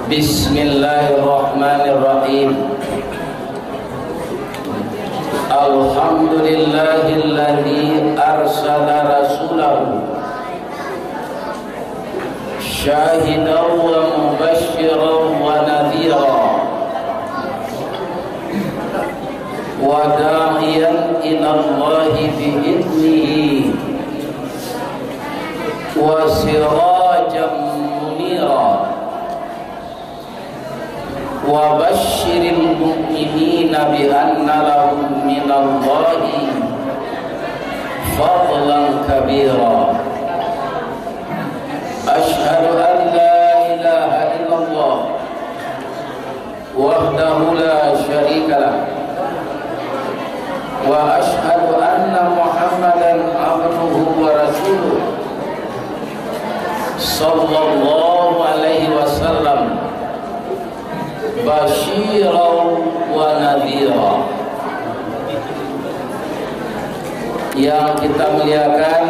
Bismillahirrahmanirrahim. Alhamdulillahilladzi arsala rasulahu syahidan wa mubasysyiran wa nadhiran wa da'iyan ila Allahi bi'idnihi wa sirajan munira wa basyiril mu'minina bi anna lahum minallahi fadlan kabira. Asyhadu an la ilaha illallah wahdahu la syarika lah wa asyhadu anna Muhammadan abduhu wa rasuluh sallallahu alaihi wasallam basyiran wa nadhira. Yang kita muliakan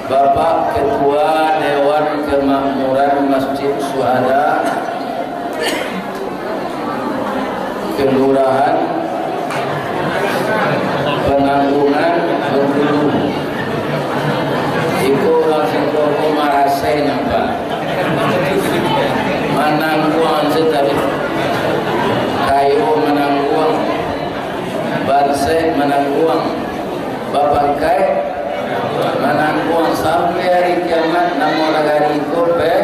Bapak Ketua Dewan Kemakmuran Masjid Syuhada Kelurahan Penanggungan Bengkulu, Iku langsung toko marasai nampak Manangguang setabi kayu Manangguang Bansai Manangguang Bapak Kai Manangguang sampai hari kiamat namo negari kope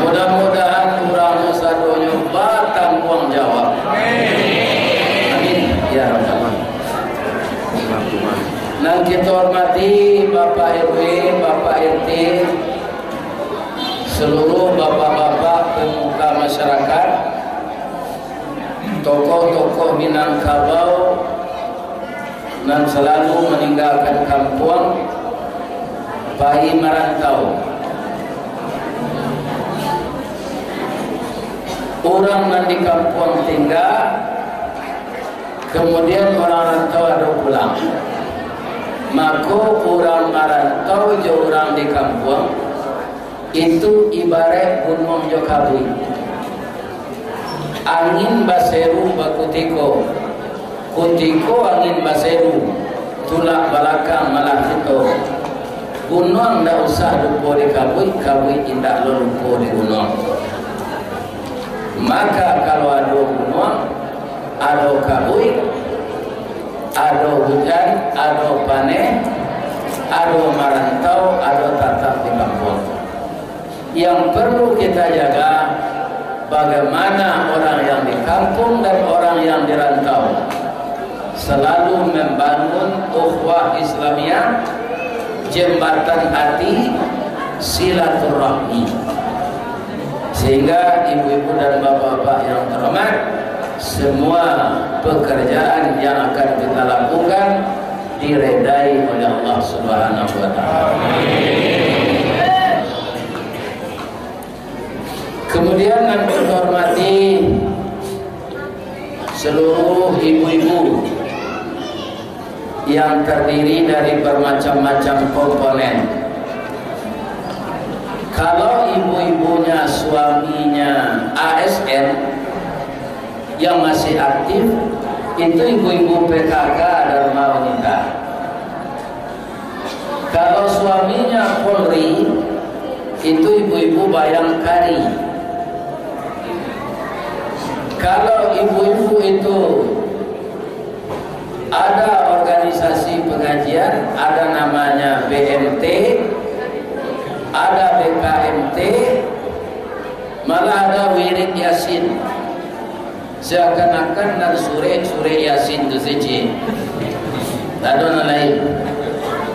mudah-mudahan kurang sadonyo batang buang jawab. Amin ya rabbal alamin. Nang kita hormati Bapak RW, Bapak RT, seluruh bapak-bapak pemuka masyarakat, tokoh-tokoh Minangkabau dan selalu meninggalkan kampung, bayi merantau. Orang yang di kampung tinggal, kemudian orang rantau ada pulang. Maka orang merantau je orang di kampung itu ibarat gunung Jokabui. Angin baseru bakutiko, kutiko angin baseru, tulak balakang malah itu. Gunung ndak usah lupa di kabui, kabui tidak lupa di gunung. Maka kalau ada gunung, ada kabui, ada hujan, ada panen, ada merantau, ada tatap di kampung. Yang perlu kita jaga bagaimana orang yang di kampung dan orang yang di rantau selalu membangun ukhuwah Islamiyah, jembatan hati, silaturahmi, sehingga ibu-ibu dan bapak-bapak yang terhormat, semua pekerjaan yang akan kita lakukan diredai oleh Allah Subhanahu wa taala. Kemudian yang kita hormati seluruh ibu-ibu yang terdiri dari bermacam-macam komponen. Kalau ibu-ibunya suaminya ASN yang masih aktif, itu ibu-ibu PKK Dharma Wanita. Kalau suaminya Polri, itu ibu-ibu Bayangkari. Kalau ibu-ibu itu ada organisasi pengajian, ada namanya BMT, ada BKMT, malah ada wirid Yasin. Seakan-akan dan sure Yasin itu saja. Tak ada lain.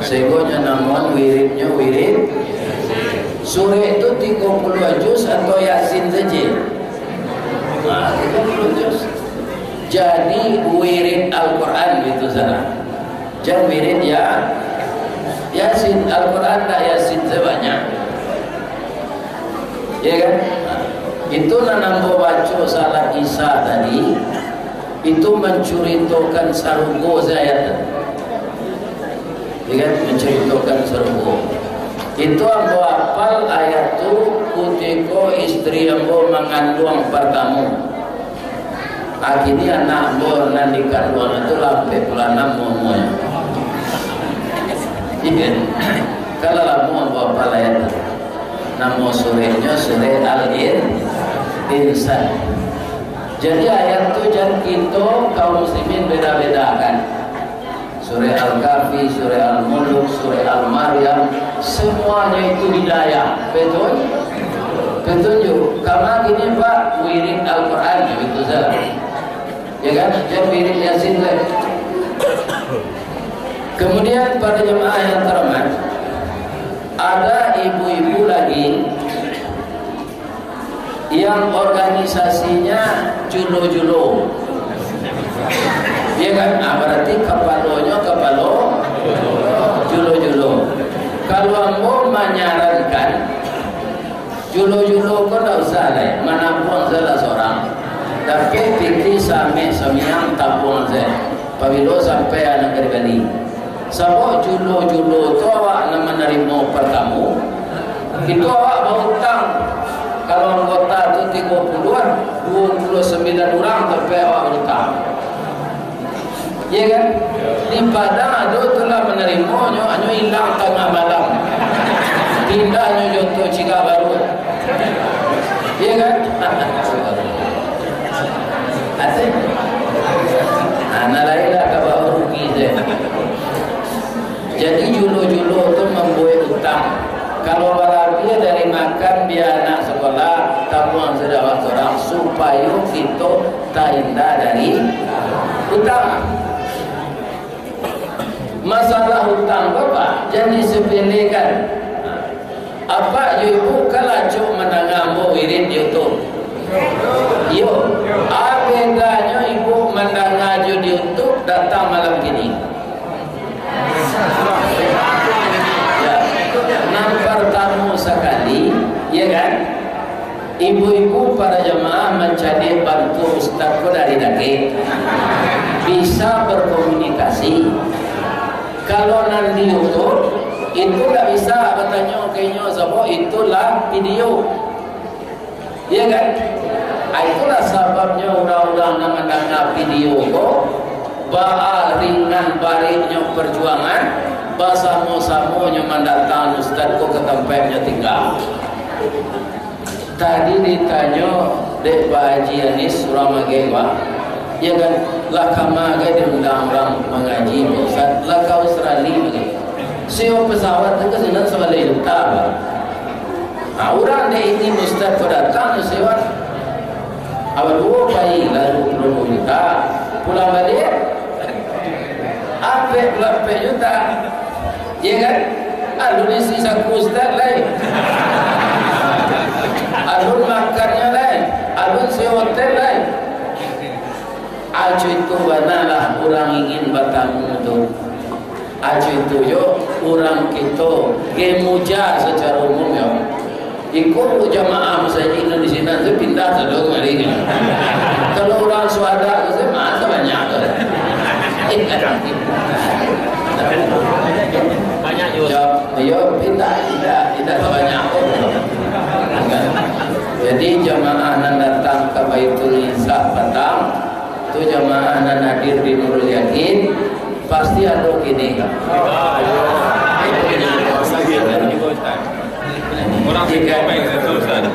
Segonya namun wiridnya wirid. Sure itu 30 juz atau Yasin saja. Nah, 30 juz. Jadi wirid Al-Quran itu sana. Jangan wirid ya Yasin. Al-Quran tak Yasin sebanyak. Ya kan? Itu nanambo baca salat Isa tadi, itu mencuritokan sarugo saya. Ya Dia menceritakan seru. Itu ambo apal ayat tu kutiko istri ambo mengandung pertama. Akhirnya anak ambo nanti kandungan itu lampe pelanam momonya. Iya. Kalau ambo apal ayat tu. Nama surahnya surah Al-Insan. Jadi ayat tu jangan kita kaum muslimin beda-bedakan. Surah Al-Kahfi, surah Al-Mulk, surah Al-Maryam, semuanya itu hidayah. Betul? Betul. Karena gini Pak, wirid Al-Quran itu salah. Ya kan? Jangan wirid Yasin lagi. Kemudian pada jemaah yang terhormat, ada ibu-ibu lagi yang organisasinya julo-julo. Ya kan? Berarti kepalonya kepalo julo-julo. Kalau mau menyarankan julo-julo kau tak usah lah, mana pun salah seorang. Tapi fikir samiang tabung saya. Pabilo sampai anak kerjani. Sebab julo-julo tu awak nak menerima pertamu, itu awak berhutang. Kalau anggota tu 30-an, 29 orang sampai awak berhutang. Ya kan? Di Padang ada telah menerimanya, hanya hilang tengah malam. Pindahnya contoh Cika Baru. Ya kan? Asik. Anak lain lah kabar rugi saya. Jadi julo-julo itu membuat utang. Kalau berarti dari makan biar anak sekolah, tabungan sedawat orang supaya kita tak indah dari utang. Masalah hutang Bapak jadi sepelekan. Apa ibu kalau cuk menangamu wirid YouTube? Yo, bedanya ibu mendengar di YouTube datang malam gini. Ya, nampak tamu sekali, ya kan? Ibu-ibu para jemaah mencari bantu ustazku dari daki, bisa berkomunikasi. Kalau nanti YouTube itu tak bisa bertanya kayaknya sebab itulah video, ya kan? Itulah sebabnya orang-orang yang mendengar video kok baal ringan baliknya perjuangan, basamo-samonya mendatang ustaz kok ke tempatnya tinggal. Tadi ditanya dek Pak Haji Anis Suramagewa, ya kan? Lakamaga diundang orang mengaji Ustaz, laka Australia begitu. Sewa pesawat itu senang sebalik juta. Orang dek ini Ustaz kau datang sewa awal 2 bayi lalu 20 juta, pulang balik apa 20 juta, ya kan? Alun isi saku Ustaz lain, alun makannya lain, alun sewa hotel lain. Acu itu banalah orang ingin bertamu itu. Acu itu yo orang kita gemuja secara umum ya. Ikut jamaah masjid Indonesia nanti pindah ke dong hari ini. Kalau orang suada itu masa banyak tu. Banyak juga. Yo pindah tidak banyak. Jadi jamaah yang datang ke Baitul Izzah petang, itu jamaah yang hadir di Nurul Yakin pasti ada gini kan.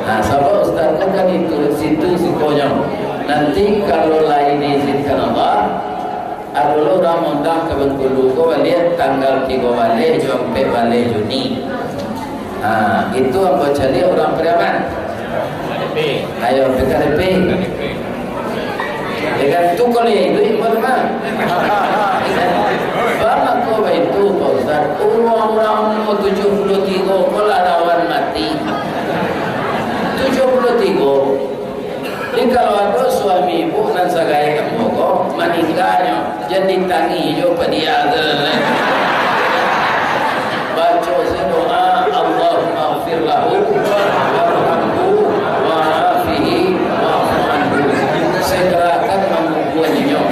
Nah, sahabat Ustaz kan itu situ sikonya. Nanti kalau lain izinkan Allah, ada orang undang ke Bengkulu, kau lihat tanggal 3 Wale sampai Wale Juni. Nah, itu apa cari orang Priaman? Ayo PKDP. Dengan tu kalau itu mana? Bapak kau itu Pak Ustaz, orang 73 kalau lawan mati 73. Jadi kalau ada suami ibu dan sagaya kamu kok meninggalnya jadi tangi yo pedia baca doa Allahumma ighfir lahu warhamhu wa'afihi wa'fu segerakan membuatnya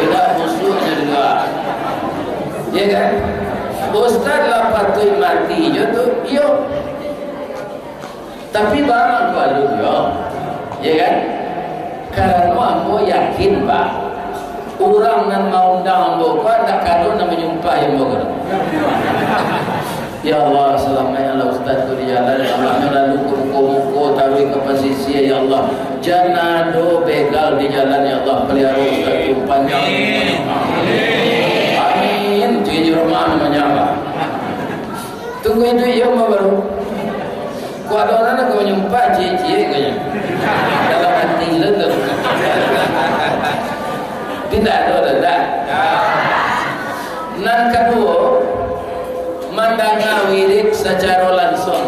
tidak musuhnya juga, ya kan? Ustaz lah patut mati je tu, yo. Tapi barang kalau yo, ya kan? Karena aku yakin pak, orang yang mau undang aku tak kado nak menyumpah yang bagus. Ya Allah, selamanya Allah Ustaz tu di jalan, Allahnya lalu ke muka-muka, tawi ke posisi, ya Allah. Jangan do begal di jalan, ya Allah. Pelihara Ustaz tu panjang. Amin. Tujuh rumah namanya apa? Tunggu itu ya mau baru. Kau ada orang nak menyumpah cie-cie kayaknya. Dalam hati lelah. Tidak ada. Nan kedua, mendengar wirid secara langsung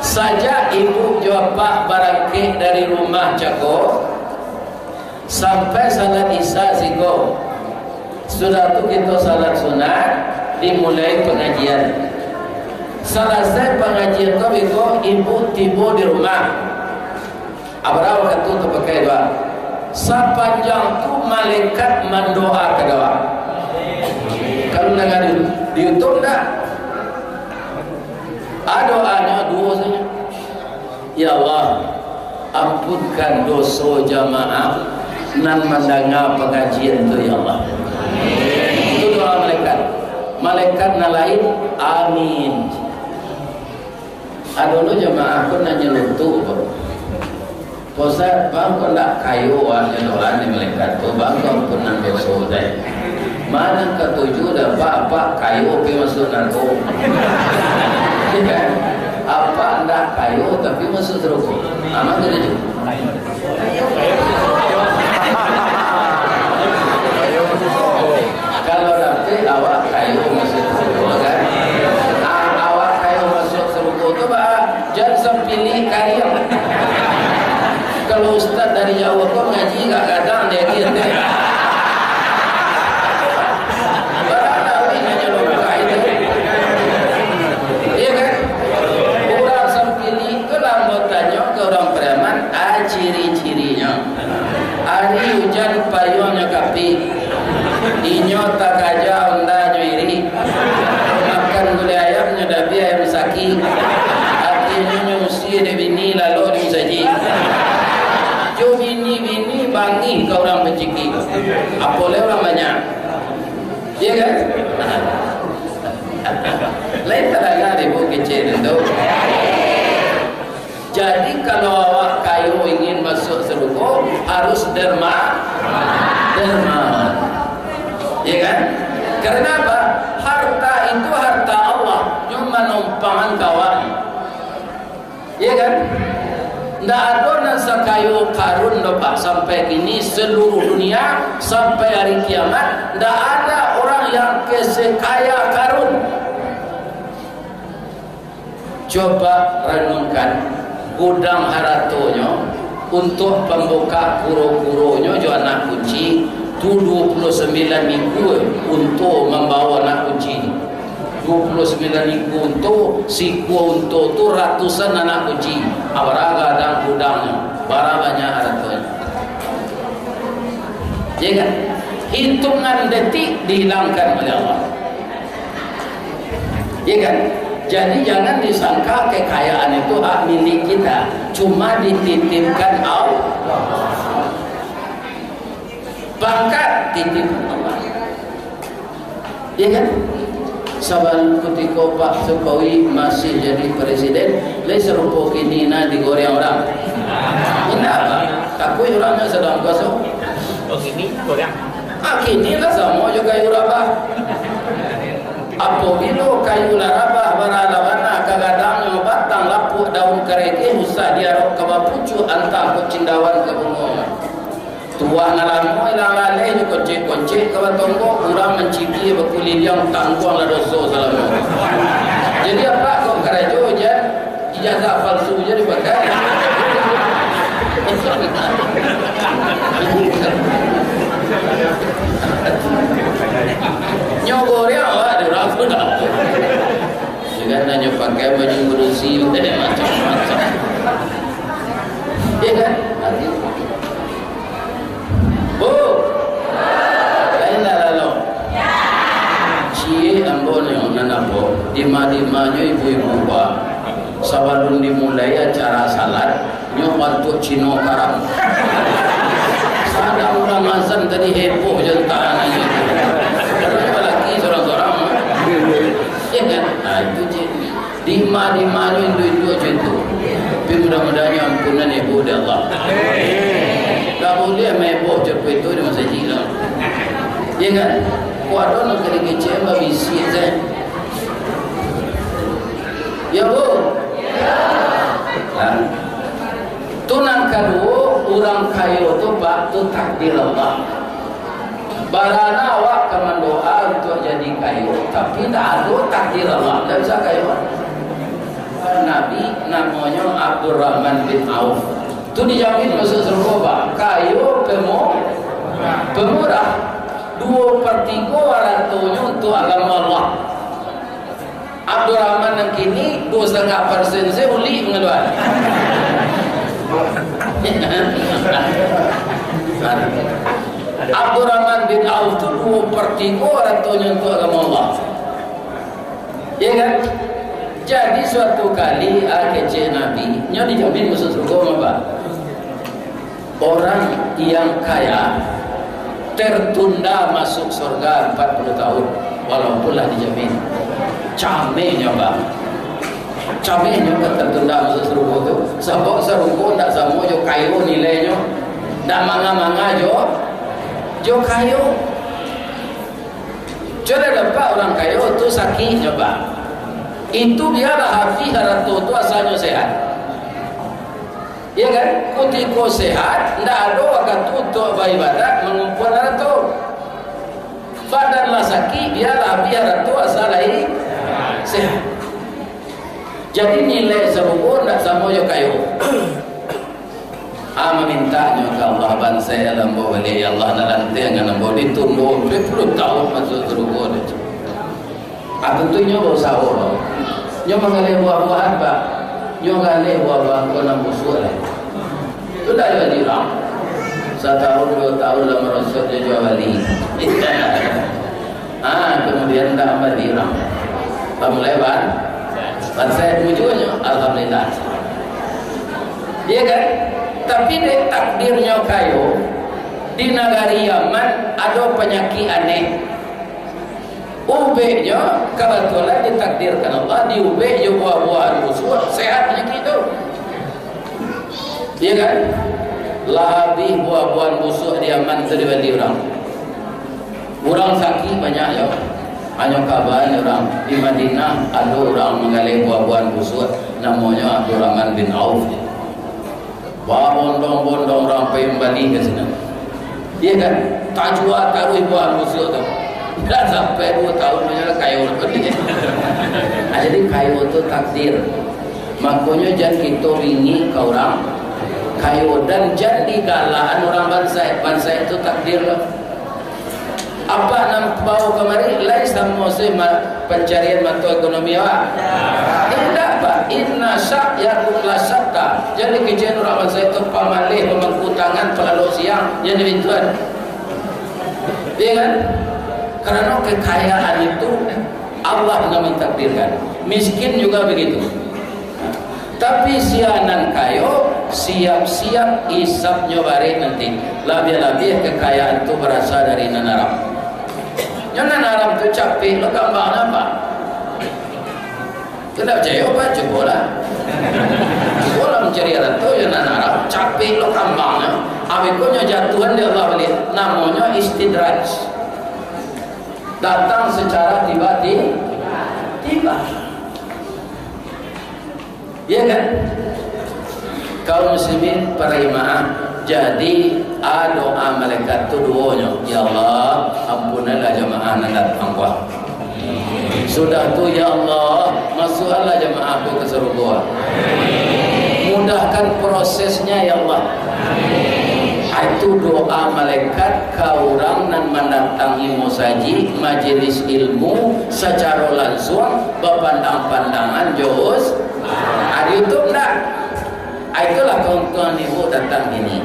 saja ibu jawab barangkit dari rumah Cako sampai salat isya sigo. Sudah tu kita salat sunat, dimulai pengajian. Selesai pengajian tu ibu tiba di rumah. Abraham kata tu pakai doa. Sepanjang tu malaikat mendoa ke doa. Kalau nak di YouTube tak? Doanya dua saja. Ya Allah, ampunkan dosa jamaah nan mendengar pengajian tu ya Allah. Itu doa malaikat. Malaikat nalain amin. Adono jamaah aku nanya lutu. Posat bang kau nak kayu aja doa ni malaikat tu bang kau pernah dosa dah. Mana ketujuh dah apa kayu pergi masuk neraka. Kan? Apa anda kayu tapi masuk neraka. Aman ke tu? Kalau nanti awak kayu masuk neraka kan? Awak kayu masuk neraka tu bah jangan pilih karya. Kalau ustaz dari Jawa kau ngaji tak kadang dia gitu. Ciri-cirinya hari hujan payungnya kapi inyo tak aja unda nyuiri makan gulai ayamnya dabi ayam saki artinya nyusi de bini lalu disaji jo bini bangi ke orang menciki apa oleh orang banyak iya kan lain tak ada ribu kecil itu. Jadi kalau awak kayu ingin masuk surga harus derma, ya kan? Karena apa? Harta itu harta Allah, cuma numpangan kawan, ya kan? Tidak ada nasa kayu karun lepas sampai kini seluruh dunia sampai hari kiamat tidak ada orang yang kesekaya karun. Coba renungkan. Gudang haratonya untuk pembuka kuro-kuronya jo anak kunci tu 29 minggu untuk membawa anak kunci 29 minggu untuk siku untuk tu ratusan anak kunci abaraga dan gudangnya barang banyak haratonya ya kan hitungan detik dihilangkan oleh Allah ya kan. Jadi jangan disangka kekayaan itu hak milik kita, cuma dititipkan Allah. Pangkat titipkan Allah. Ya kan? Sabal ketika Pak Jokowi masih jadi presiden, le serupa kini na digoreng orang. Kenapa? Takut orangnya sedang kosong. Oh kini goreng. Kini lah sama juga Eropa. Apabila kayu larabah baralabana kagadang batang lapuk daun kereke usah diarok ke bapucu antah kucindawan ke bunga tua ngalamu ilang lalai ni koncik-koncik ke batonggo kurang menciki berkulit yang tangguang la dosa selama jadi apa kau kerajo je ijazah palsu je dipakai nyogor ya ada ragu dah juga nanya pakai baju berusi macam-macam ya kan lain lah lalu cie Dima-dimanya ibu-ibu pak sebelum dimulai acara salat nyoba untuk Cino karam. Ada orang azan tadi heboh jentaan aja. Ada lagi seorang-seorang. Ya kan? Nah itu je. Dima-dimanya itu itu. Tapi mudah-mudahan ampunan ibu dari Allah. Tak boleh heboh cepat itu di masa jila. Ya kan? Kuadon nak kena kecil babisi saya. Ya bu. Ya. Tunang kedua orang kayu tu pak tu takdir Allah. Barana awak kaman doa untuk jadi kayu, tapi tak ada takdir Allah. Tak bisa kayu. Nabi namanya Abdurrahman bin Auf. Tu dijamin masuk surga. Kayu pemurah. 2/3 waratunya untuk agama Allah. Abdurrahman yang kini 2,5% saya uli mengeluar. Abdurrahman bin Auf itu 2/3 waratunya untuk agama Allah. Ya kan? Jadi suatu kali kecil Nabi nya dijamin masuk surga apa? Orang yang kaya tertunda masuk surga 40 tahun walaupun lah dijamin. Camenya bang, camenya tertunda masuk surga tu. Sebab surga tak sama jo kayu nilainya, tak manga-manga jo kayu. Coba dapat orang kayu tu sakit coba. Itu biarlah hati haratu tu asalnya sehat. Ya kan? Ketika sehat, tidak ada waktu untuk beribadat mengumpul haratu. Badanlah sakit, biarlah haratu asal lain sehat. Jadi nilai sebuah tidak sama je kayu. Memintanya ke Allah bangsa dalam bawah ya Allah nanti dengan bawah ditunduk 20 tahun masuk surga. Tentunya bawa sahur. Nyo mengalih buah-buahan pak. Nyo mengalih buah-buahan kau nak busuk lah. Itu dah jadi orang. 1 tahun 2 tahun lah merosot dia jual balik. Kemudian tak balik orang. Mulai ban saya tujuannya alhamdulillah. Dia kan? Tapi dek takdirnya kayu di negari Yaman ada penyakit aneh. Ubeknya kebetulan ditakdirkan Allah di ubek je buah-buahan busuk sehat penyakit itu. Iya kan? Lebih buah-buahan busuk di Yaman itu dibanding orang. Orang sakit banyak ya. Hanya kabar orang di Madinah ada orang mengalih buah-buahan busuk namanya Abdurrahman bin Auf. Bawa bondong-bondong rampai kembali ke sini. Iya kan? Tak jual taruh buah busuk tu. Dah sampai 2 tahun punya kayu tu. Jadi kayu tu takdir. Makanya jangan kita ringi ke orang kayu dan jadi galaan orang bangsa itu takdir lah. Apa nam bau kemari lain sama pencarian mata ekonomi awak. Tidak pak. Inna syak yakuklah syakta. Jadi kejadian orang bangsa itu pamalih pemangku tangan pelalu siang jadi bintuan. Iya kan? Karena kekayaan itu Allah yang mentakdirkan. Miskin juga begitu. Tapi sianan kayo siap-siap isapnya bari nanti. Lebih-lebih kekayaan itu berasal dari nanaram. Yang nanaram itu capek lo kambang apa? Tidak percaya apa? Cobalah. Cobalah mencari ratu yang nanaram capek lo kambangnya. Abikonya jatuhan di Allah balik. Namanya istidraj. Datang secara tiba-tiba. Ya kan? Kaum muslimin para jemaah, jadi doa malaikat tu duanya, ya Allah ampunlah jemaah nak datang kuah. Sudah tu ya Allah masuklah jemaah aku ke surga. Mudahkan prosesnya ya Allah. Itu doa malaikat ke orang dan mendatangi musaji majelis ilmu secara langsung berpandang-pandangan jauh. Ada YouTube tak? Itulah kawan-kawan ibu datang ini.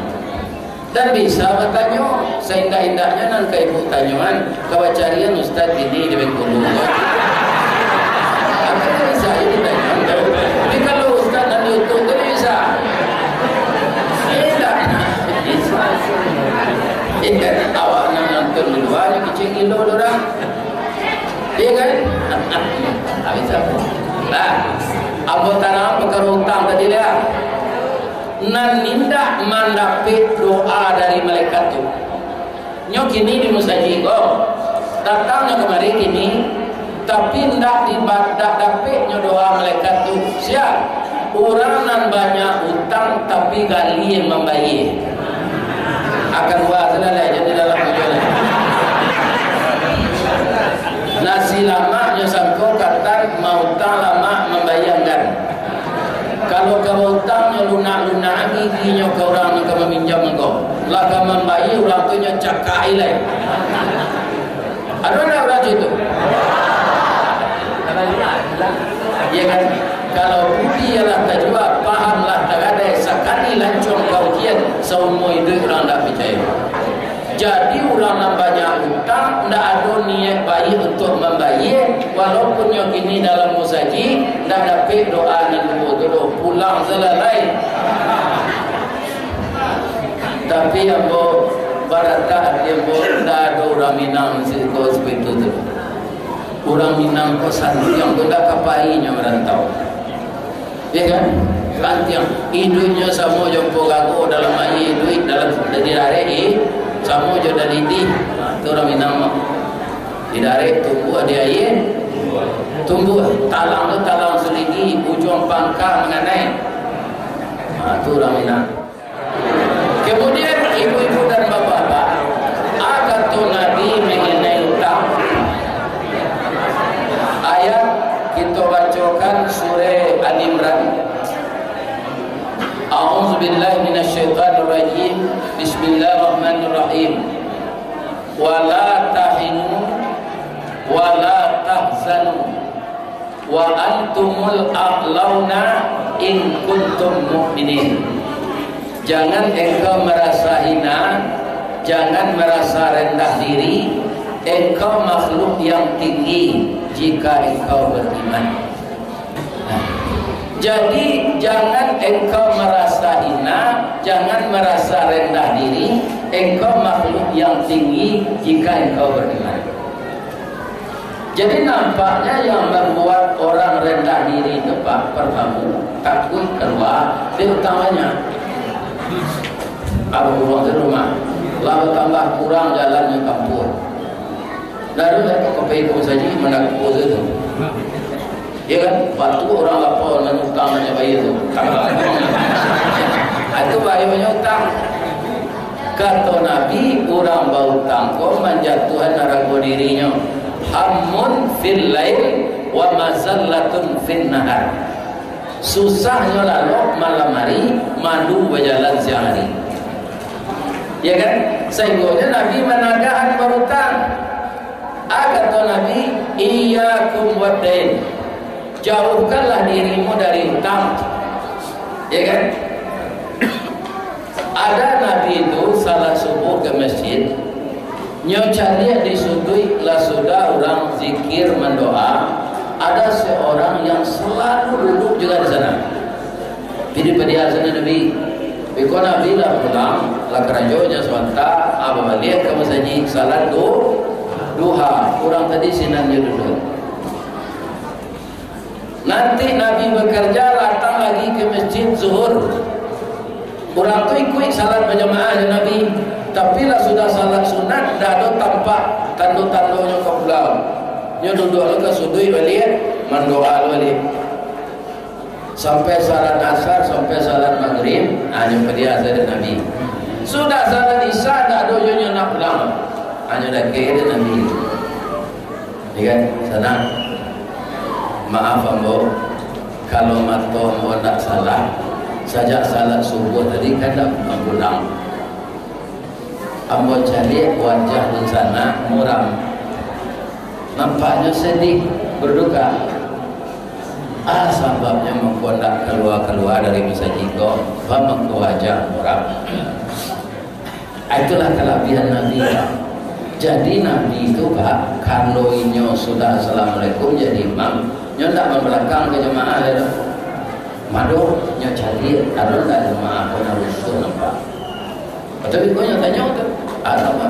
Dan bisa bertanya seindah-indahnya dan ke ibu tanyaan kewacarian Ustaz ini di Bengkulu. Awak nonton dua ni kecil kilo orang. Iya kan? Habis apa? Nah, apa tanam perkara hutang tadi dia? Nan nindak mandapit doa dari malaikat tu. Nyo kini di musaji kok. Datangnya kemari kini, tapi ndak dapit nyo doa malaikat tu. Siap? Orang nan banyak hutang tapi gali yang membayar. Akan buat selesai jadi dalam tujuan. Nasi lama nyo sangko kata mau hutang lama membayangkan. Kalau kau hutang nyo lunak-lunak gigi nyo ke orang yang meminjam engkau. Lah kau membayar orang tu nyo cakai lah. Ada tak orang itu? Ya kan? Kalau budi ialah tajwa, pahamlah tak ada sekali lancung kau kian seumur hidup orang tak percaya. Jadi orang yang banyak hutang tidak ada niat baik untuk membayar, walaupun yang kini dalam musaji tidak dapat doa ni dulu pulang selesai. Tapi yang barata yang tidak ada orang Minang seperti itu. Orang Minang kau santri yang tidak kapainya merantau. Ya kan? Kantiang hidupnya sama jompo gago dalam air duit dalam dari hari sama je dari di tu orang Minang mah didarik tumbuh di air tumbuh talang tu talang seligi ujung pangkal mengenai tu orang Minang. Kemudian ibu-ibu dan bapak-bapak akan tu Nabi mengenai hutang. Ayat kita bacakan surah Al-Imran. A'udzubillahi minasyaitonirrajim. Bismillahirrahmanirrahim. Wala tahinu wala tahzanu wa antumul a'launa in kuntum mu'minin. Jangan engkau merasa hina, jangan merasa rendah diri. Engkau makhluk yang tinggi jika engkau beriman. Jadi jangan engkau merasa hina, jangan merasa rendah diri. Engkau makhluk yang tinggi jika engkau beriman. Jadi nampaknya yang membuat orang rendah diri itu Pak, pertama takut keluar, dia utamanya kalau pulang ke rumah, lalu tambah kurang jalannya kampung. Lalu saya kepengen saja menakut itu. Ya kan, waktu orang lapor dengan utamanya bayi itu, itu bahayanya utang. Kata Nabi, orang berhutang kau menjatuhkan ragu dirinya. Hammun fil lail wa mazallatun fin nahar. Susahnya lalu malam hari, madu berjalan siang hari. Ya kan, sehingga Nabi menagahan berhutang. Kata Nabi, iyyakum wad-dain. Jauhkanlah dirimu dari hutang. Ya kan? Ada Nabi itu salah subuh ke masjid, nyocalia disudui lah sudah orang zikir mendoa. Ada seorang yang selalu duduk juga di sana. Jadi pada sana Nabi, biko Nabi lah pulang, lah kerajonya sementara, apa balik ke masjid salat duha. Orang tadi sinannya duduk. Nanti Nabi bekerja datang lagi ke masjid zuhur. Orang tu ikut salat berjamaah ya Nabi. Tapi lah sudah salat sunat, dah ada tampak tanda-tandanya ke pulau. Dia duduk ke sudui balik, mendoa balik. Sampai salat asar, sampai salat maghrib, hanya pada azan Nabi. Sudah salat isya, dah ada yang nak pulang. Hanya dah kira Nabi. Ya kan? Senang. Maaf ambo, kalau matoh ambo tak salah, sejak salat subuh tadi kan dah pulang. Ambo cari wajah di sana muram, nampaknya sedih, berduka. Sebabnya mengkondak keluar dari masjid itu, memang wajah muram. Itulah kelebihan Nabi. Jadi Nabi itu Pak, kalau inyo sudah assalamualaikum jadi imam, nyo tak membelakang ke jemaah itu. Madu nyo cari, ada tak jemaah pun harus tu nampak. Tapi kau nyo tanya tu, Apa?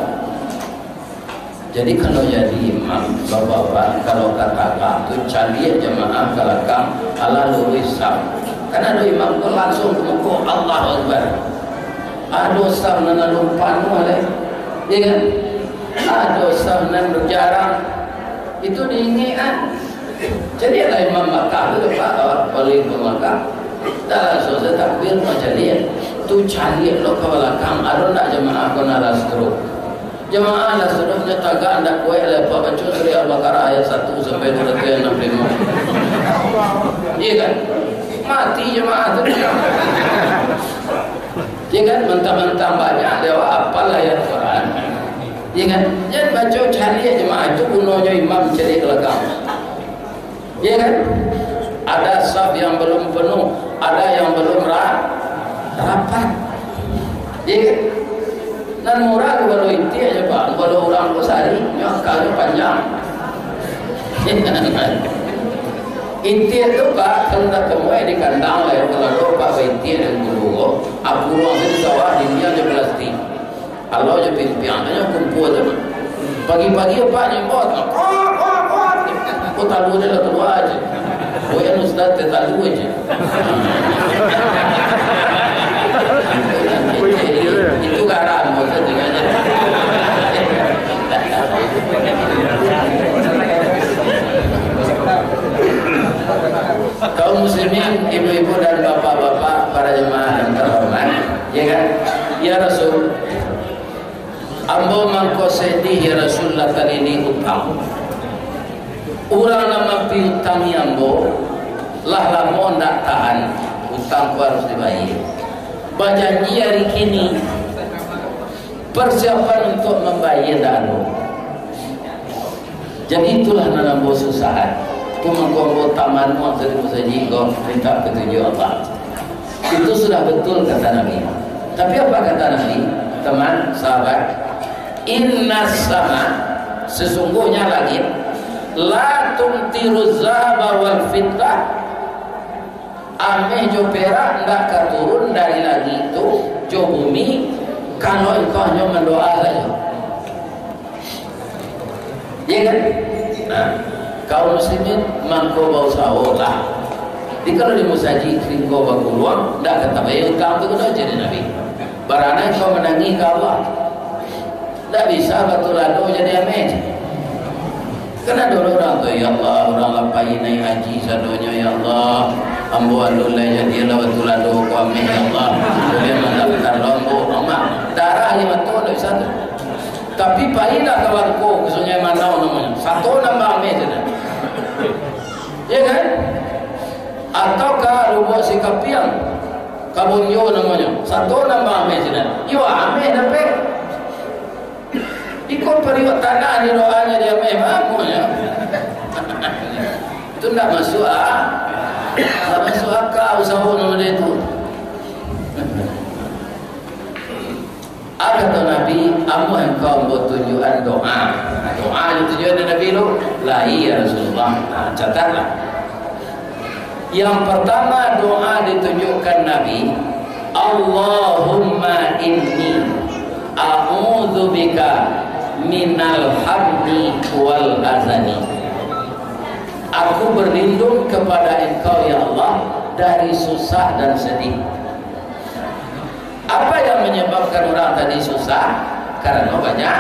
Jadi kalau jadi imam, bapak-bapak, kalau katakan tu cari jemaah kalakang ala luwisam. Karena ada imam tu langsung mengukur Allah Akbar. Ada sam nana lumpan oleh, ya kan? Ada sam nana berjarang. Itu diinginkan. Jadi ada imam Makkah tu pak, paling Makkah. Dah selesai takbir macam ni. Tu cari lo kalakang. Ada nak jemaah kena rastro. Jemaah lah suruhnya tagak anda kuat lepas baca surah Al-Baqarah ayat 1 sampai 265. Iya kan? Mati jemaah tu. Iya kan? Mentang-mentang banyak dewa apalah ayat Quran. Iya kan? Jangan baca cari jemaah itu gunanya imam cari belakang. Iya kan? Ada saf yang belum penuh, ada yang belum rapat. Iya kan? Dan murah kalau inti aja pak, kalau orang besari, nyakanya panjang. Inti itu pak, kalau tak kemuai di kandang lah, kalau pak inti dan guru, aku ruang di sawah di dia je plastik. Kalau je pimpiannya kumpul tu, pagi-pagi pak nyebut, kau tahu je lah keluar aja. Oh yang ustaz tertalu aja. Itu garam maksud dengannya. Kaum muslimin, ibu-ibu dan bapak-bapak, para jemaah yang terhormat, ya kan? Ya Rasul, ambo mangko sedih ya Rasulullah kali ini utang. Urang nama piutang ambo, lah lamo ndak tahan, utang ku harus dibayar. Berjanji hari kini persiapan untuk membayar dahulu. Jadi itulah dalam susah. Itu mengkombo taman seribu saji kau minta petunjuk Allah. Itu sudah betul kata Nabi. Tapi apa kata Nabi? Teman, sahabat, inna sama sesungguhnya langit la tumtiru zahaba wal fitlah. Ameh jo perak ndak keturun dari langit itu jo bumi kalau engkau hanya mendoa saja. Ya kan? Nah, kaum muslimin mangko bau sahur lah. Jadi kalau di musajid kringko baku luang ndak kata bayar utang tu kena jadi Nabi. Barana kau menangi ke Allah. Ndak bisa batu lado jadi ameh. Kena dulu orang tu, ya Allah, orang lapai naik haji sadonya, ya Allah, ambo alulai jadi betul lado kami, ya Allah, boleh mendaftar lombo, amak darah lima tahun dari satu. Tapi payah kawan ko, kesunya mana namanya, satu nambah ame saja, ya kan? Ataukah rubuk si kapiang, kabunyo namanya, satu nambah ame saja, iwa ame dapat. Ikut periwat tanah di doanya dia memangnya. Itu tidak masuk tidak masuk akal usaha nama dia itu. Apa kata Nabi? Amu engkau buat tunjukan doa. Doa itu tujuan Nabi lu. La iya Rasulullah. Nah, catatlah. Yang pertama doa ditunjukkan Nabi, Allahumma inni a'udzu bika minal hamni wal azani. Aku berlindung kepada engkau ya Allah dari susah dan sedih. Apa yang menyebabkan orang tadi susah? Karena banyak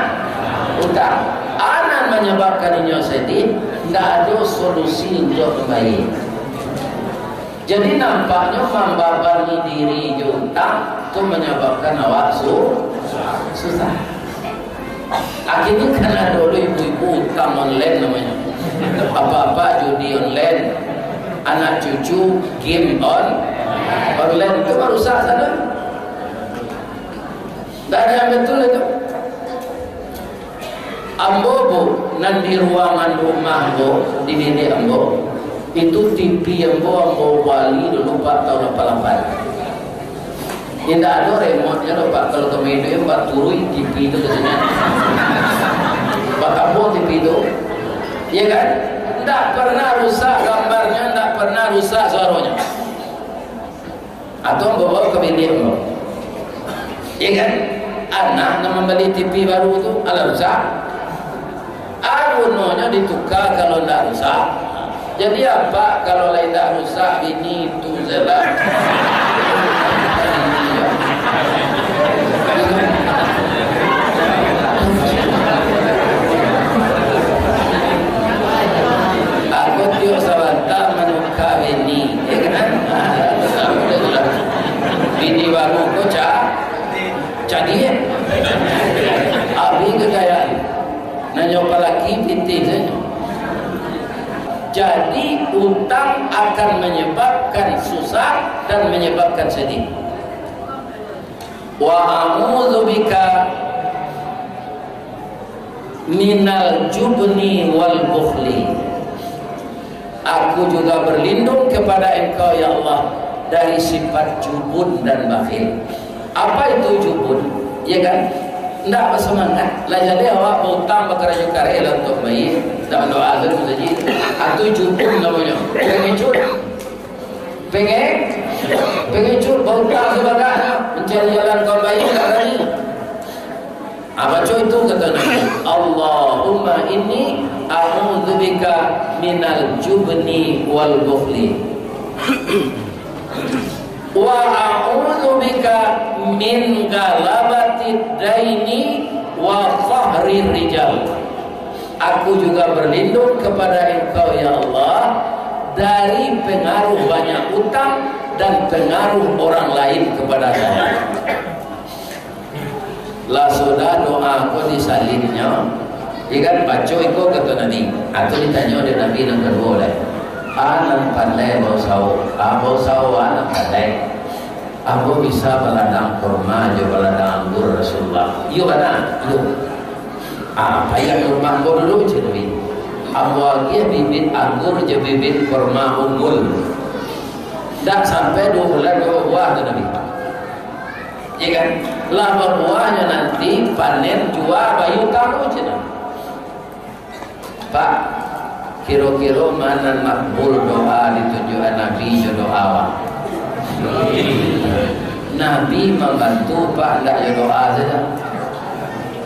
utang. Anak menyebabkan dia sedih, tidak ada solusi untuk membayar. Jadi nampaknya membebani diri utang itu menyebabkan awak susah. Akhirnya karena dulu ibu-ibu utang online namanya, apa-apa judi online, anak cucu game online itu baru rusak sana. Tak ada yang betul itu. Ambo bu, nanti ruangan rumah bu di nenek ambo itu TV ambo wali dulu 4 tahun 88. Tidak ada remote-nya loh Pak. Kalau ke media Pak turun TV itu ke sini. Pak kamu TV itu, ya kan? Tidak pernah rusak gambarnya, tidak pernah rusak suaranya. Atau bawa ke media, ya kan? anak nak membeli TV baru tu ala rusak. Gunanya ditukar kalau tidak rusak. Jadi apa kalau lain tak rusak ini itu saja. Aku tiup sabata menukar ini, ya kan? Ini baru kocak, jadi abi kekayaan. Nanya lagi pinti saja. Jadi utang akan menyebabkan susah dan menyebabkan sedih. Wa a'udzubika minal jubni wal bukhli. Aku juga berlindung kepada Engkau ya Allah dari sifat jubun dan bakhil. Apa itu jubun? Ya kan? Tidak bersemangat. Lah jadi awak berhutang berkerja karya untuk bayi. Tak doa azan saja. Atau jubun namanya. Pengen cut. Pengen cut berhutang sebagainya. Mencari jalan kau bayi tak berani. Apa cuy itu kata Nabi? Allahumma inni a'udzubika minal jubni wal bukhli. Wa a'udzubika min galabatid daini wa qahrir rijal. Aku juga berlindung kepada Engkau ya Allah dari pengaruh banyak utang dan pengaruh orang lain kepada saya. Lah sudah doa aku disalinnya. Ikan baca itu kata Nabi. Atau ditanya oleh Nabi yang kedua lah. Anak pandai bau sawo anak pandai. Aku bisa baladang kurma je baladang anggur Rasulullah. Yo mana? Yo. Apa yang kurma anggur dulu je Nabi. Awalnya bibit anggur je bibit kurma unggul. Tak sampai 2 bulan buah tu Nabi. Ya kan? Lah berbuahnya nanti panen jual bayu kamu je Nabi. Pak, kira-kira mana makbul doa ditunjukkan Nabi jodoh awak. Nabi membantu Pak tidak doa saja.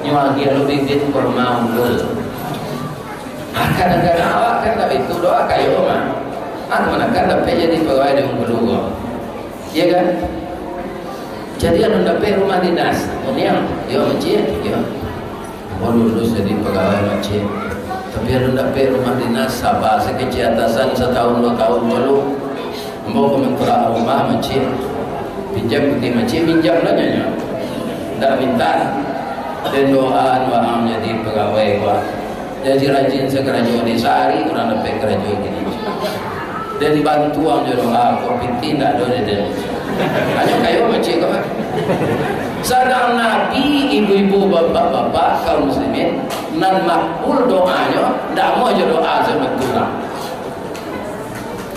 Nyual dia lebih bibit kurma unggul. Kadang-kadang awak kan tak itu doa kayu mah. Aku mana kan dapat jadi pegawai di unggul. Iya kan? Jadi anu dapat rumah dinas. Kemudian dia masjid, dia. Oh lulus jadi pegawai masjid. Tapi anu dapat rumah dinas sabar sekecil atasan 1 tahun 2 tahun lalu. Mau komentar rumah masjid. Pinjam di masjid pinjam lah nyonya. Tak minta. Dan doa menjadi pegawai gua. Jadi rajin sekerja di sehari orang dapat kerja gini. Dan dibantu orang doa kopi tidak ada dan hanya kayu macam apa? Sedang Nabi, ibu-ibu, bapak-bapak kaum muslimin nan makbul doanya, tidak mau je doa sama Tuhan.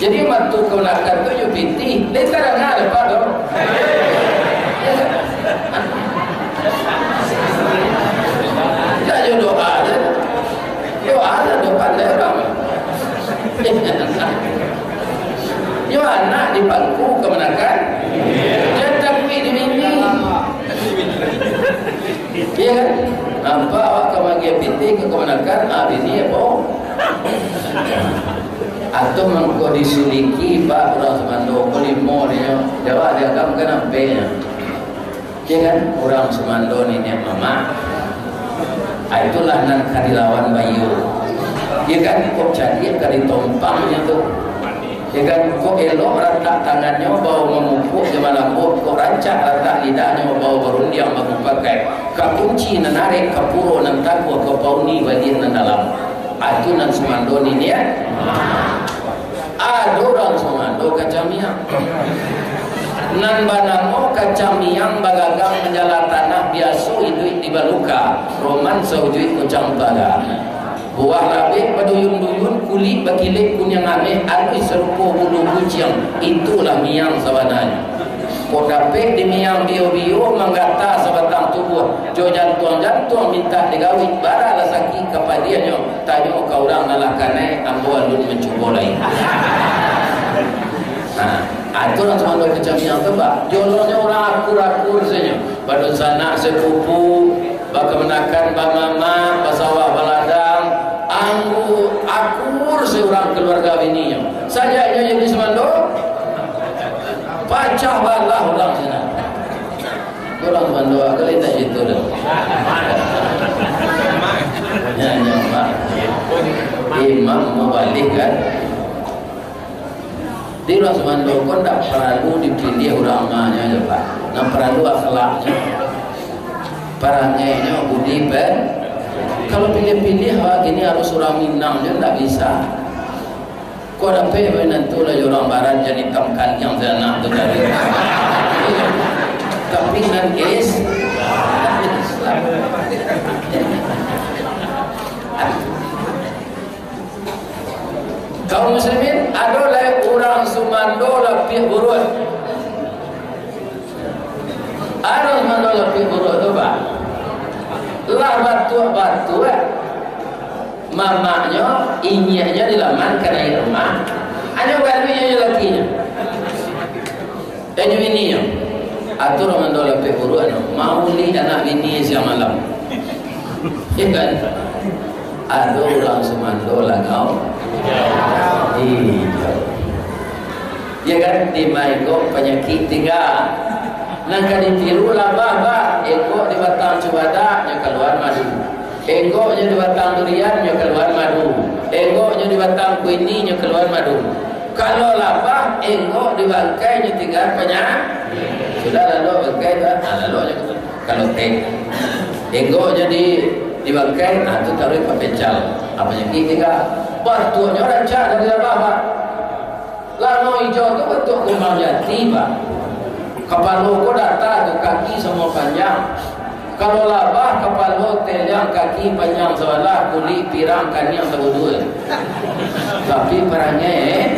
Jadi mantu kenakan tu je piti, dia tak ada apa dong. Tak je doa je, doa je depan lerang. Yo anak di bangku kemenakan jangan kuih di mimpi ya kan nampak awak kemagian pinting ke kemenakan ini ya bohong atau mengkau disiliki pak orang semando kolimo dia jawab dia kamu kan nampaknya ya kan orang semando ni dia mama itulah nan kadilawan bayu ya kan kok jadi kadi tompangnya tu. Ya kan, kok elok rantak tangannya bau memupuk zaman lambut, kok rancak rantak lidahnya bau barundi yang baru pakai. Kak kunci narik kapuro nan takwa ke pauni badir nan dalam. Itu nan sumandoni ni ya. Ada orang sumando kacamiang. Nan banamo kacamiang bagagang menjala tanah biasa itu di baluka. Roman saujui kucang baga. Buah labih baduyun-duyun kulit bakilik kunyang ameh alui serupa bulu kucing itulah miang sebenarnya. Kau dapat di miang bio-bio menggata sebatang tubuh jo jantung-jantung minta digawin bara lah sakit kepadianya tanya kau orang nalakanai ambuan dun mencuba lain. Nah, itu orang semua kecamiang tebak jolongnya orang akur-akur saja Badun sanak sepupu, bakamenakan bamama, basawah baladang, anggu akur seorang keluarga bininya. Sajanya jadi semando, pacah balah orang sana. Orang semando kali tak itu dah. Nyanyi mak, imam mubalik kan. Di orang semando pun tak perlu dipilih uramanya je pak. Nak perlu akhlaknya, perangainya, budi ber. Kalau pilih-pilih ini harus orang Minang je tak bisa. Kau dapat menentu lah orang Barat jadi tamkan yang sana tu dari. Tapi nan Islam. Kaum muslimin adalah orang Sumando lebih buruk. Ada Sumando lebih buruk tu pak. Lah batu mamanya, inyanya dilamankan air rumah. Ada galunya lakinya. Dan bininya. Atur Sumando lebih buruk. Mau ni anak bini siang malam. Ya kan? Ada orang Sumando lah kau. Ya kan di maiko penyakit tinggal. Nangka ditiru lah bah, eko di batang cubada nya keluar madu. Eko nya di batang durian nya keluar madu. Eko nya di batang kuini nya keluar madu. Kalau labah eko di bangkai nya tinggal penyakit. Sudah lalu bangkai dah, lalu nya kalau teh. Eko jadi di bangkai, itu taruh pepecal. Apa yang kita batunya rancak dari labah. Lalu hijau itu bentuk kumbang jati pak. Kepala ko data tu kaki semua panjang. Kalau labah kepala teljang kaki panjang sebelah, kulit pirang kaniang sebudul. Tapi perangai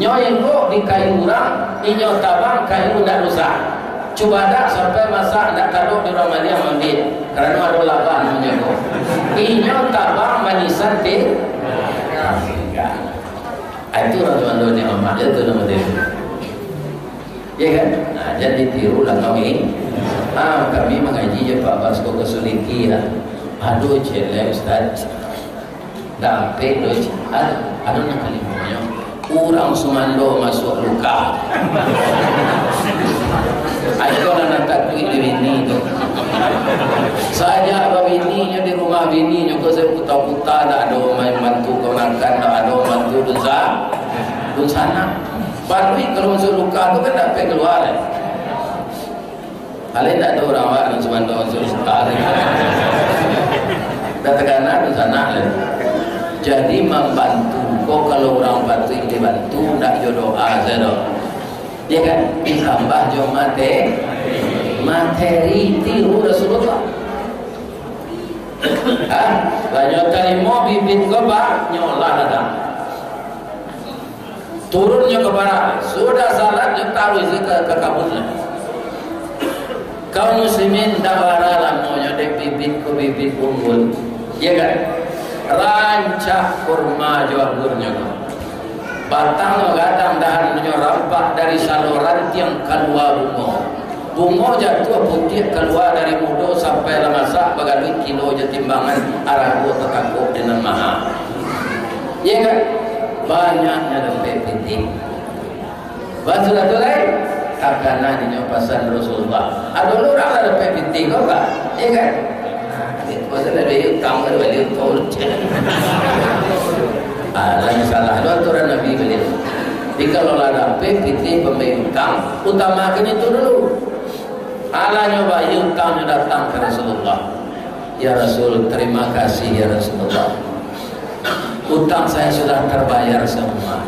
nyoy ko di kayu urang, inyo tabang kayu ndak rusak. Coba dah sampai masa nak taruh di rumah dia ambil kerana ada labah namanya ko. Inyo tabang manisan deh. Itu orang tua ni amat itu nama dia. Ya kan? Nah, jadi tirulah kami. Kami mengaji je Pak Basko kesuliki lah. Aduh celek Ustaz. Dampe doh. Aduh nak kalimanya. Orang Sumando masuk luka. Ayo nak takut di bini tu. Saya bawa bininya di rumah bininya kau saya putar-putar tak ada main bantu kau makan, tak ada bantu dosa sana. Baru kalau masuk luka tu kan tak pergi keluar. Kalian tak ada orang awak yang cuma masuk luka. Dah tekanan di sana. Jadi membantu kau kalau orang bantu ini bantu tak jodoh saja. Ya kan? Ditambah jo materi tiru Rasulullah. Banyak kali mau bibit kau pak nyolah datang. Turunnya ke barat, sudah salat taruh ke kabutnya. Kaum muslimin dah baralah maunya dek bibit ke bibit unggul, ya kan? Rancak kurma jawabnya. Batang lo gadang dahan rampak dari saluran tiang keluar bungo jatuh putih keluar dari mudo sampai lemasak bagai kilo timbangan arahu terkakuk dengan mahal. Ya kan? Banyaknya dapat penting. Basulah tu lain. Takkanlah di pasan Rasulullah. Ada orang ada dapat penting kau tak? Ya kan? Pasal ada utang ada balik tol. Lain salah. Ada aturan Nabi beliau. Jika kalau ada penting pemberi utang, utamakan itu dulu. Alanya bayi utangnya datang ke Rasulullah. Ya Rasul, terima kasih ya Rasulullah. Utang saya sudah terbayar semua.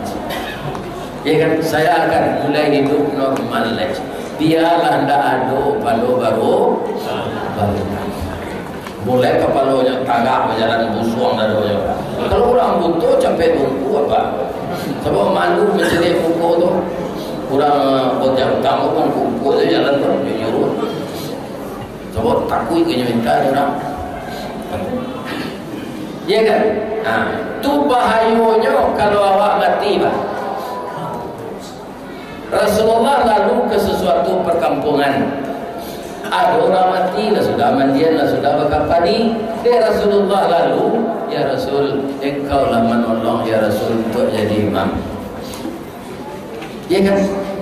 Ya kan, saya akan mulai hidup normal lagi. Biarlah ndak ada palo baru. Mulai kepalanya tagak berjalan busuang dan doa. Kalau orang butuh capek buku apa? Sebab malu mencari buku tu. Orang bocah utang pun buku saja jalan tu jujur. Sebab takut kena minta orang. Ya kan? Tu bahayanya kalau awak mati bah. Rasulullah lalu ke sesuatu perkampungan. Ada orang mati, lah sudah mandian, lah sudah berkapani. Rasulullah lalu, ya Rasul, engkau lah menolong ya Rasul untuk jadi imam. Ya kan?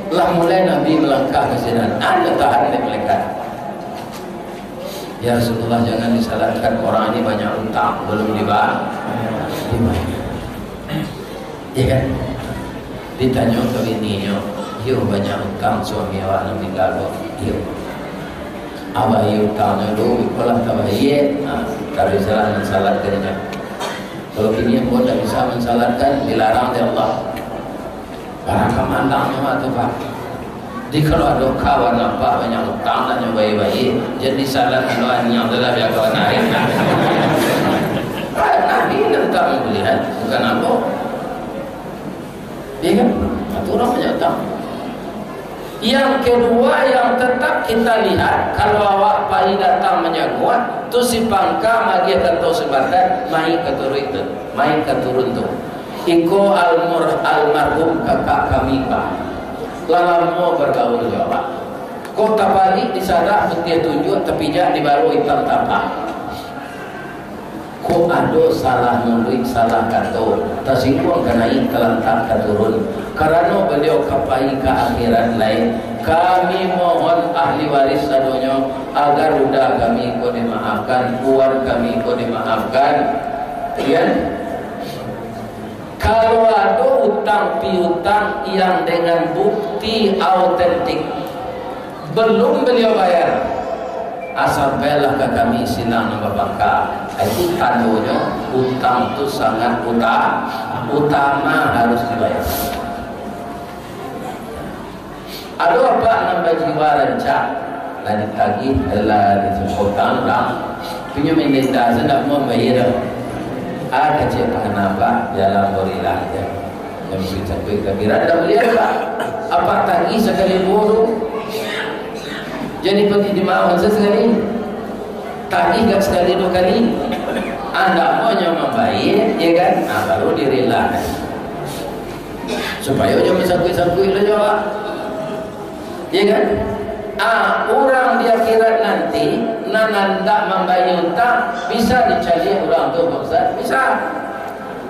Lah mulai Nabi melangkah ke sini. Anda tahan oleh malaikat. Ya Rasulullah, jangan disalahkan, orang ini banyak utang belum dibayar. Ya kan? Ditanya ke bininya, yo banyak utang suami awak meninggal kok. Yo. Awak yo utangnya dulu, kalau tak bayar, kalau salah mensalatkannya. Kalau bininya pun tak bisa mensalatkan, dilarang oleh Allah. Para kemandangnya waktu Pak. Di kalau ada kawan nampak banyak utang dan bayi-bayi, jadi salah kalau yang adalah dia kawan naik. Nabi tentang melihat bukan apa. Dia kan, itu orang banyak utang. Yang kedua yang tetap kita lihat, kalau awak pagi datang menjaguan, tu si pangka magi atau sebadan mai keturun itu, mai keturun tu. Iko almarhum kakak kami Pak. Lama bergaul jawab. Kota balik disadar dia tunjuk tapi dia dibaru hitam tapak. Kok ada salah nulis salah kata tersinggung kena kelantak keturun karena beliau kapai ke akhirat lain. Kami mohon ahli waris sadonya agar udah kami ko dimaafkan, uang kami ko dimaafkan. Ya. Kalau ada utang piutang yang dengan bukti autentik belum beliau bayar, asal belah ke kami silang nama bangka. Itu tandanya utang itu sangat utama harus dibayar. Ada apa nambah jiwa rancak lagi tagih adalah disebutkan orang punya minta sedang mau bayar. Ada cepat kenapa dalam berilah ya. Yang bisa kira ada beliau apa tagih sekali buruk. Jadi pergi di maaf sekali, tagih gak sekali dua kali. Anda maunya membayar, ya kan? Baru direlakan. Supaya jangan sakui-sakui lah jawab. Ya kan? Orang dia kira nanti nandak membayar utang bisa dicari orang tu Ustaz. Bisa.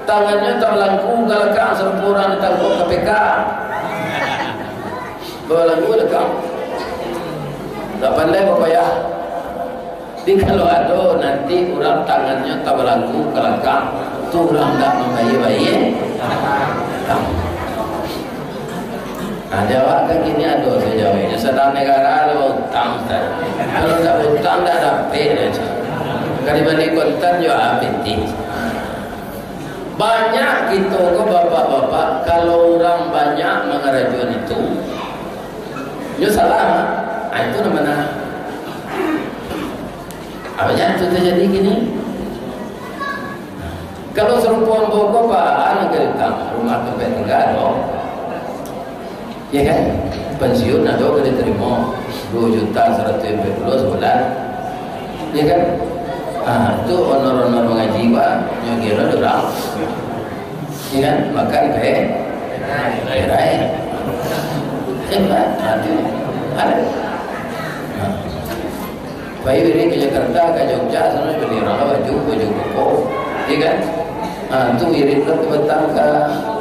Tangannya terlangku galakang sempurna ditangkap KPK. Berlaku lekang. Tak pandai berbayar. Jadi kalau ada nanti orang tangannya tak berlaku galakang, tu orang tak membayar-bayar. Jawab kan gini ada saya jawabnya sedang negara ada utang kalau tak utang tak dapat aja kalau balik kontan juga habis banyak gitu ke bapak-bapak kalau orang banyak mengerajuan itu dia salah itu namanya apanya itu terjadi gini kalau serupuan pokok pak negara utang rumah tempat tinggal dong. Ya kan, pensiun ada boleh terima 2.140.000 sebulan, ya kan? Itu honor-honor mengaji pak, nyogira orang, ya kan? Makan kayak rai, hebat, itu ada. Bayi beri ke Jakarta, ke Jogja, sana beli rala baju koko, ya kan? Itu irit ke Batam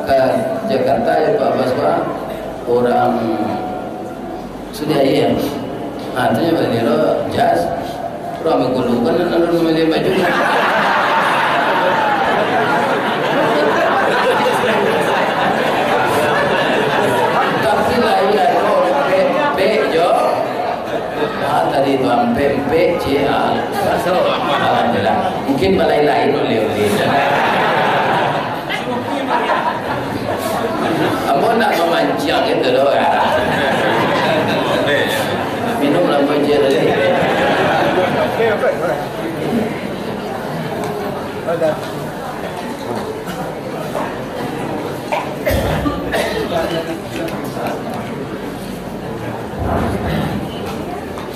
ke Jakarta ya Pak Baswa. Orang sudah ya, artinya bagi lo jas, orang mengkulukan dan orang memilih baju. Tapi lah ya, P jo, tadi itu P C A, alhamdulillah. Mungkin balai lain oleh. Kamu nak memancing itu loh ya. Minum lama je lagi.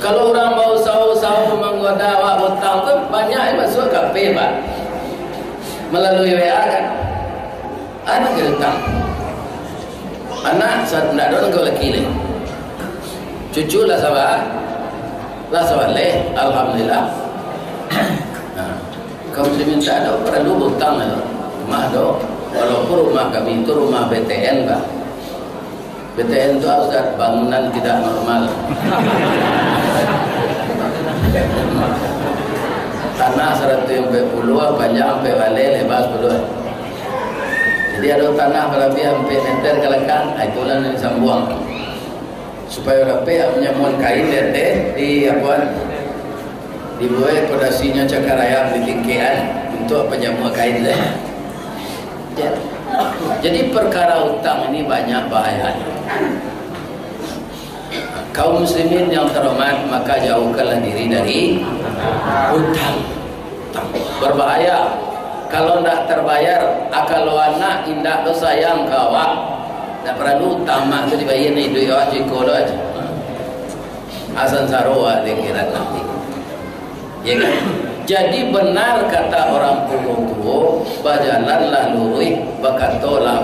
Kalau orang mau sahu-sahu menggoda awak hutang tu banyak yang masuk KP pak melalui WA kan. Ada hutang. Anak tidak ada kau laki ni. Cucu lah sabar. Lah sabar leh. Alhamdulillah. Kaum muslimin tak ada perlu hutang lah. Rumah do. Walaupun rumah kami itu rumah BTN bah. BTN itu Ustaz bangunan tidak normal. Tanah 140 panjang sampai balik lebar 10. Jadi ada tanah lebih sampai meter kelekan, itulah yang disambuang. Supaya rapi menyamuan kain di apa? Dibuat podasinya cakar ayam di tingkian untuk penyamuan kain deh. Jadi perkara hutang ini banyak bahaya. Kaum muslimin yang terhormat, maka jauhkanlah diri dari hutang. Berbahaya. Kalau tidak terbayar, akal anak indah tu sayang kawak. Tak perlu tamak tu dibayar ni duit awak jiko lo aja. Asan sarwa dikira nanti. Ya kan? Jadi benar kata orang tua, berjalanlah lurus, berkatalah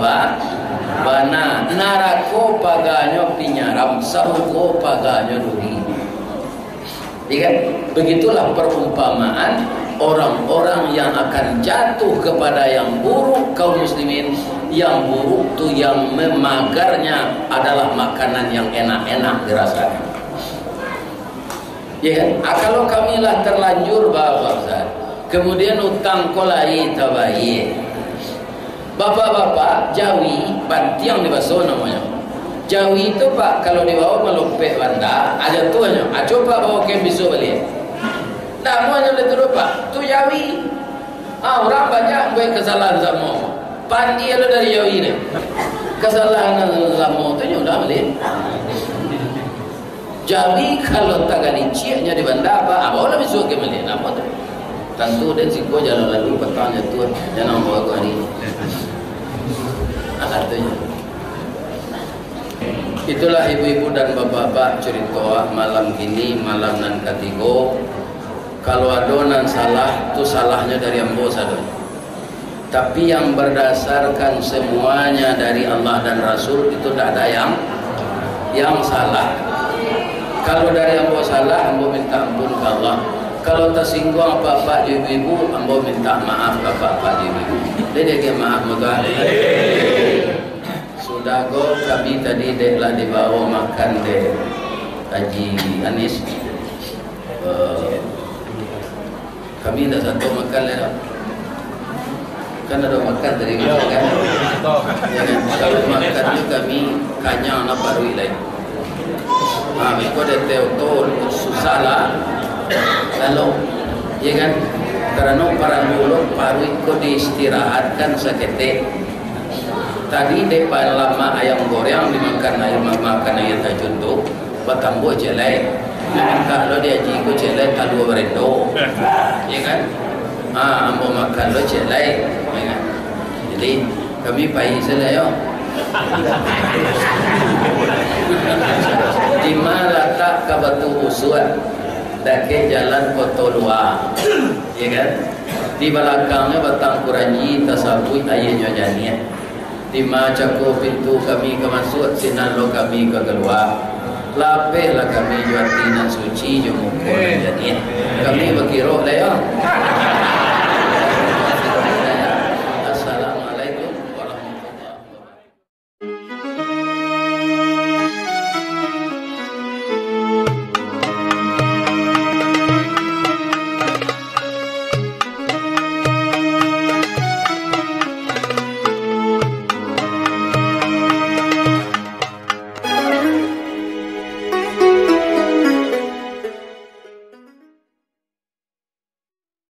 bana. Narako paganyo pinyaram, sahuko paganyo duri. Ya kan? Begitulah perumpamaan orang-orang yang akan jatuh kepada yang buruk. Kaum muslimin yang buruk tu yang memagarnya adalah makanan yang enak-enak dirasakan. Ya kan? Kalau kamilah terlanjur bapak Ustaz, kemudian utang kolai tabayi. Bapak-bapak Jawi bantiang di baso namanya. Jawi itu Pak kalau dibawa melopek banda ada tuanya. Coba bawa ke bisu balik. Tak mau boleh turun Pak. Tu Jawi. Orang banyak buat kesalahan sama. Pandi ada dari Jawi ni. Kesalahan sama tu sudah balik. Jawi kalau tak gani ciaknya di bandar apa? Bawa lebih suka balik. Apa tu? Tentu dan siko jalan lalu petangnya tu jangan bawa ke hari. Artinya. Itulah ibu-ibu dan bapak-bapak cerita malam ini, malam nan ketiga. Kalau ada nan salah, itu salahnya dari ambo saja. Tapi yang berdasarkan semuanya dari Allah dan Rasul itu tidak ada yang salah. Kalau dari ambo salah, ambo minta ampun ke Allah. Kalau tersinggung bapak ibu-ibu, ambo minta maaf ke bapak ibu-ibu. Dia maaf moga. Sudah go kami tadi deklah dibawa makan deh Haji Anis. Kami dah satu makan lah. Kan ada makan dari kita kan. Ya kan. Kalau makan tu kami kanyang nak baru lain. Mereka dah tahu susah lah. Lalu, ya kan. Kerana para mulut baru ikut diistirahatkan seketik. Tadi depan lama ayam goreng dimakan ayam tajun tu, bertambah jelai. Kalau dia jigo jelai talu berendo, ya kan? Ambo makan lo jelai, ya kan? Jadi kami payah selaya. Di mana tak kabatu usuan, dake jalan koto luar, ya kan? Di belakangnya batang kuranji tasabui ayahnya janiah. Di macako pintu kami ke masuk, sinan lo kami ke keluar. Lapehlah kami jual tinan suci jumukul janiah. Kami berkira lah ya.